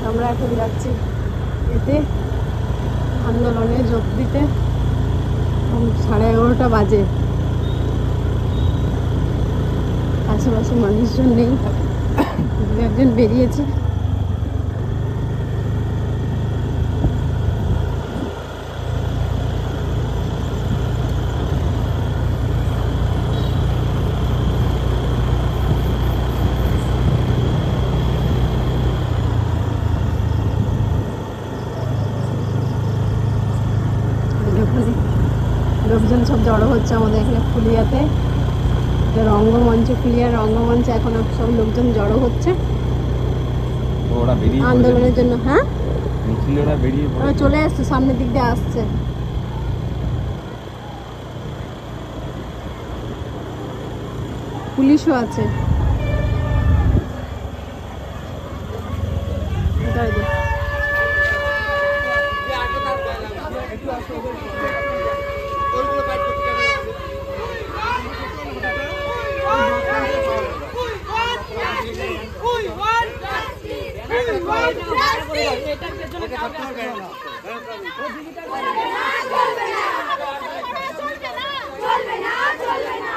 আমরা এখন যাচ্ছি এতে আন্দোলনে যোগ দিতে। 11:30 বাজে, আশেপাশে মানুষজন নেই, একজন বেরিয়েছে। লোকজন সব জড়ো হচ্ছে আমাদের এখানে ফুলিয়াতে, রঙ্গমঞ্চ, ফুলিয়ার রঙ্গমঞ্চে এখন সব লোকজন জড়ো হচ্ছে আন্দোলনের জন্য। হ্যাঁ, ওরা চলে আসছে, সামনের দিক দিয়ে আসছে। পুলিশও আছে। চলবে না।